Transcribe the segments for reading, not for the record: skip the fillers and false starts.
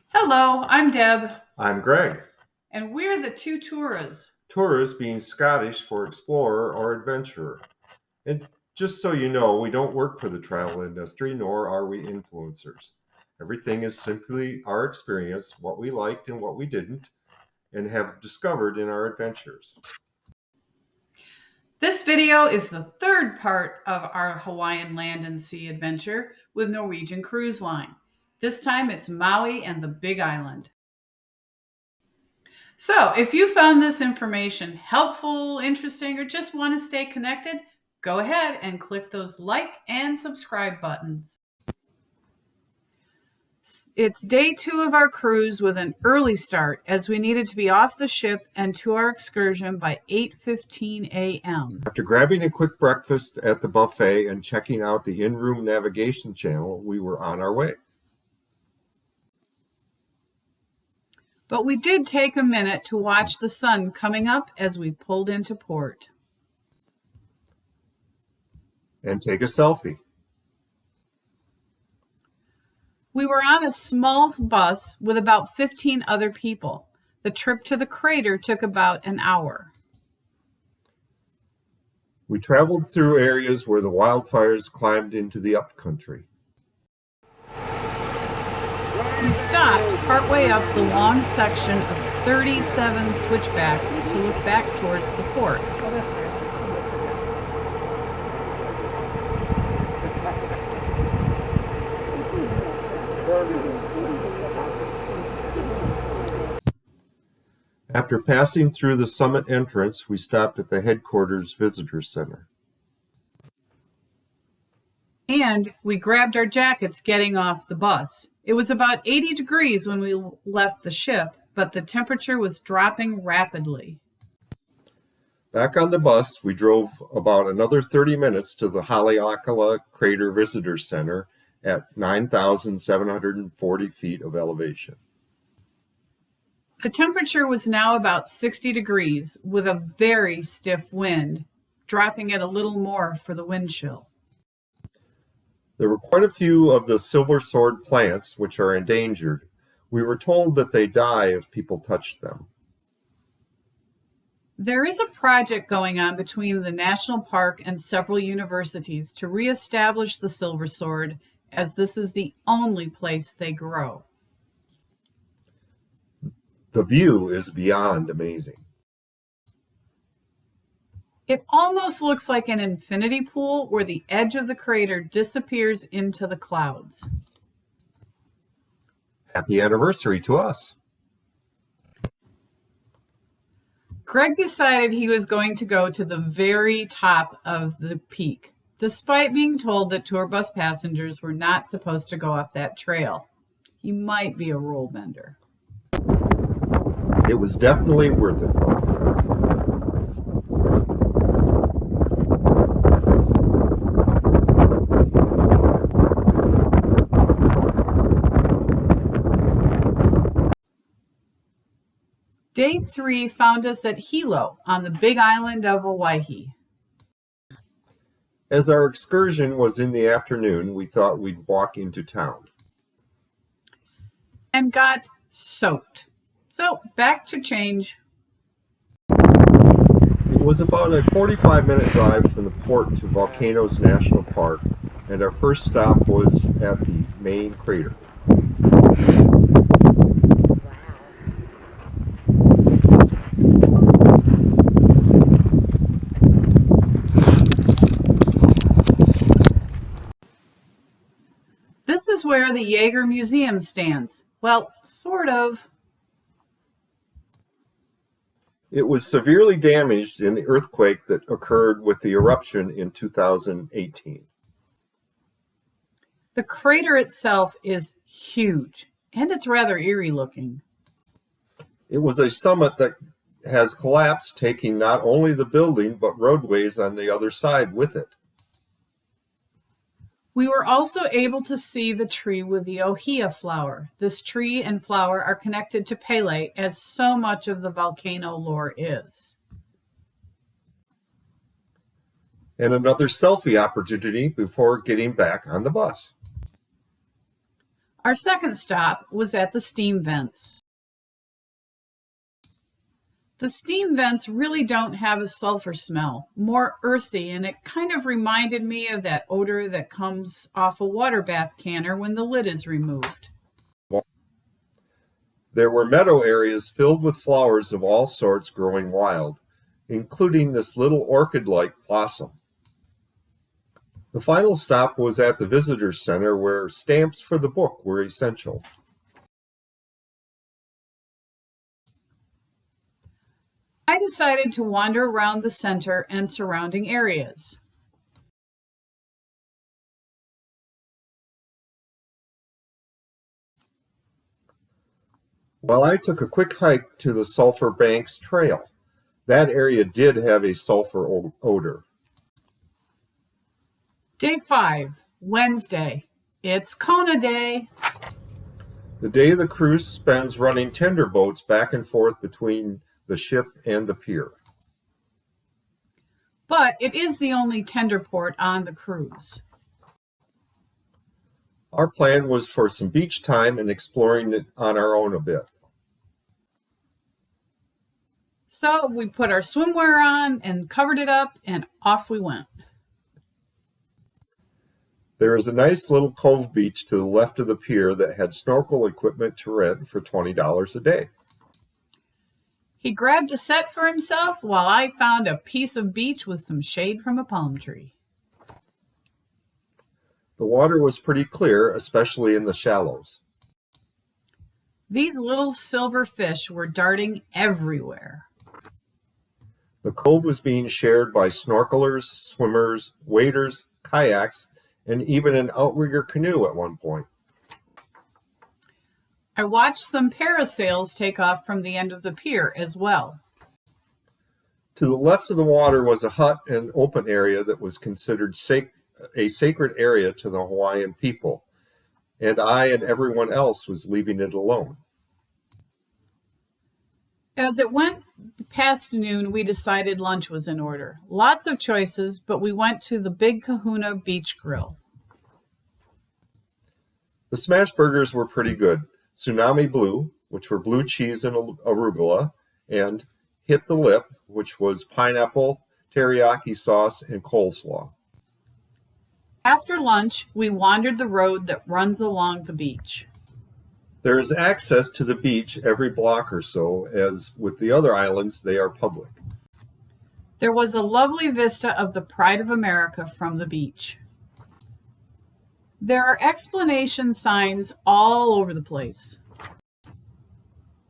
Hello, I'm Deb, I'm Greg. and we're the two tourists. Tourist being Scottish for explorer or adventurer. And just so you know, we don't work for the travel industry, nor are we influencers. Everything is simply our experience, what we liked and what we didn't, and have discovered in our adventures. This video is the third part of our Hawaiian land and sea adventure with Norwegian Cruise Line. This time it's Maui and the Big Island. So if you found this information helpful, interesting, or just want to stay connected, go ahead and click those like and subscribe buttons. It's day 2 of our cruise with an early start as we needed to be off the ship and to our excursion by 8:15 a.m. After grabbing a quick breakfast at the buffet and checking out the in-room navigation channel, we were on our way. But we did take a minute to watch the sun coming up as we pulled into port. And take a selfie. We were on a small bus with about 15 other people. The trip to the crater took about an hour. We traveled through areas where the wildfires climbed into the upcountry. We stopped partway up the long section of 37 switchbacks to look back towards the port. After passing through the summit entrance, we stopped at the headquarters visitor center. And we grabbed our jackets getting off the bus. It was about 80 degrees when we left the ship, but the temperature was dropping rapidly. Back on the bus, we drove about another 30 minutes to the Haleakala Crater Visitor Center at 9,740 feet of elevation. The temperature was now about 60 degrees with a very stiff wind, dropping it a little more for the wind chill. There were quite a few of the silver sword plants which are endangered. We were told that they die if people touch them. There is a project going on between the national park and several universities to reestablish the silver sword, as this is the only place they grow. The view is beyond amazing. It almost looks like an infinity pool where the edge of the crater disappears into the clouds. Happy anniversary to us. Greg decided he was going to go to the very top of the peak, despite being told that tour bus passengers were not supposed to go up that trail. He might be a rule bender. It was definitely worth it. Day 3 found us at Hilo on the Big Island of Oahe. As our excursion was in the afternoon, we thought we'd walk into town. And got soaked. So back to change. It was about a 45-minute drive from the port to Volcanoes National Park, and our first stop was at the main crater. This is where the Jaeger Museum stands. Well, sort of. It was severely damaged in the earthquake that occurred with the eruption in 2018. The crater itself is huge, and it's rather eerie looking. It was a summit that has collapsed, taking not only the building but roadways on the other side with it. We were also able to see the tree with the ohia flower. This tree and flower are connected to Pele, as so much of the volcano lore is. And another selfie opportunity before getting back on the bus. Our second stop was at the steam vents. The steam vents really don't have a sulfur smell, more earthy, and it kind of reminded me of that odor that comes off a water bath canner when the lid is removed. There were meadow areas filled with flowers of all sorts growing wild, including this little orchid-like blossom. The final stop was at the visitor center where stamps for the book were essential. I decided to wander around the center and surrounding areas. While I took a quick hike to the Sulphur Banks Trail, that area did have a sulfur odor. Day 5, Wednesday. It's Kona Day. The day the cruise spends running tender boats back and forth between the ship and the pier. But it is the only tender port on the cruise. Our plan was for some beach time and exploring it on our own a bit. So we put our swimwear on and covered it up, and off we went. There is a nice little cove beach to the left of the pier that had snorkel equipment to rent for $20 a day. He grabbed a set for himself while I found a piece of beach with some shade from a palm tree. The water was pretty clear, especially in the shallows. These little silver fish were darting everywhere. The cove was being shared by snorkelers, swimmers, waders, kayaks, and even an outrigger canoe at one point. I watched some parasails take off from the end of the pier as well. To the left of the water was a hut and open area that was considered a sacred area to the Hawaiian people, and I and everyone else was leaving it alone. As it went past noon, we decided lunch was in order. Lots of choices, but we went to the Big Kahuna Beach Grill. The smash burgers were pretty good. Tsunami Blue, which were blue cheese and arugula, and Hit the Lip, which was pineapple, teriyaki sauce, and coleslaw. After lunch, we wandered the road that runs along the beach. There is access to the beach every block or so, as with the other islands, they are public. There was a lovely vista of the Pride of America from the beach. There are explanation signs all over the place.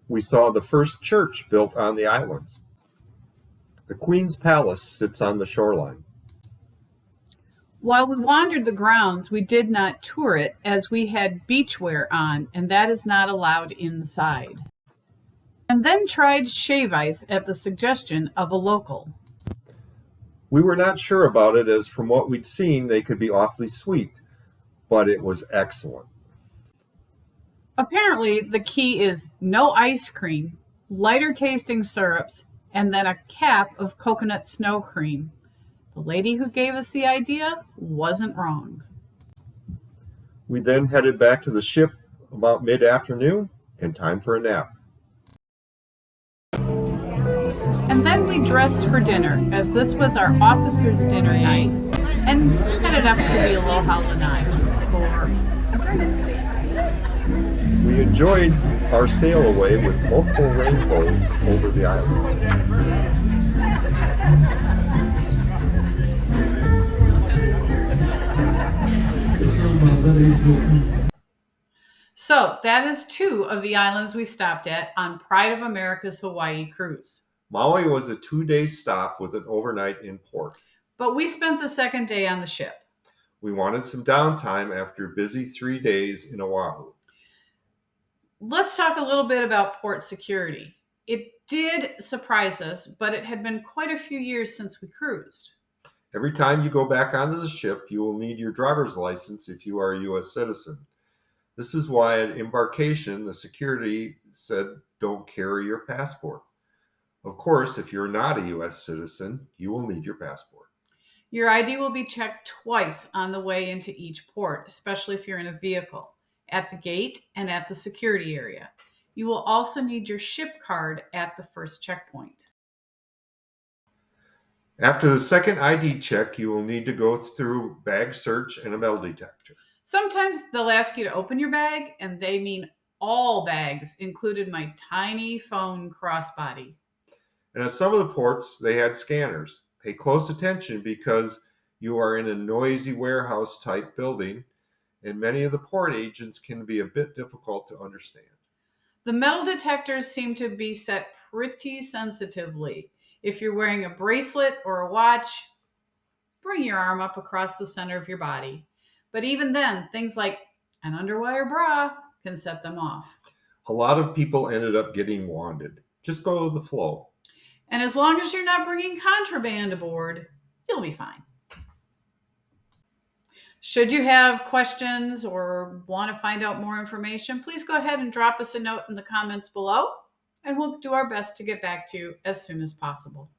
We saw the first church built on the islands. The Queen's Palace sits on the shoreline. While we wandered the grounds, we did not tour it as we had beachwear on, and that is not allowed inside. And then tried shave ice at the suggestion of a local. We were not sure about it, as from what we'd seen, they could be awfully sweet, but it was excellent. Apparently, the key is no ice cream, lighter tasting syrups, and then a cap of coconut snow cream. The lady who gave us the idea wasn't wrong. We then headed back to the ship about mid-afternoon, and time for a nap. And then we dressed for dinner, as this was our officers' dinner night, and headed up to the Aloha Lanai for a drink. We enjoyed our sail away with multiple rainbows over the island. So that is 2 of the islands we stopped at on Pride of America's Hawaii cruise. Maui was a 2-day stop with an overnight in port. But we spent the second day on the ship. We wanted some downtime after a busy 3 days in Oahu. Let's talk a little bit about port security. It did surprise us, but it had been quite a few years since we cruised. Every time you go back onto the ship, you will need your driver's license if you are a U.S. citizen. This is why at embarkation, the security said don't carry your passport. Of course, if you're not a U.S. citizen, you will need your passport. Your ID will be checked twice on the way into each port, especially if you're in a vehicle. at the gate and at the security area. You will also need your ship card at the first checkpoint. After the second ID check, you will need to go through bag search and a metal detector. Sometimes they'll ask you to open your bag, and they mean all bags, included my tiny phone crossbody. And at some of the ports, they had scanners. Pay close attention because you are in a noisy warehouse type building, and many of the port agents can be a bit difficult to understand. The metal detectors seem to be set pretty sensitively. If you're wearing a bracelet or a watch, bring your arm up across the center of your body. But even then, things like an underwire bra can set them off. A lot of people ended up getting wanded. Just go with the flow. And as long as you're not bringing contraband aboard, you'll be fine. Should you have questions or want to find out more information, please go ahead and drop us a note in the comments below, and we'll do our best to get back to you as soon as possible.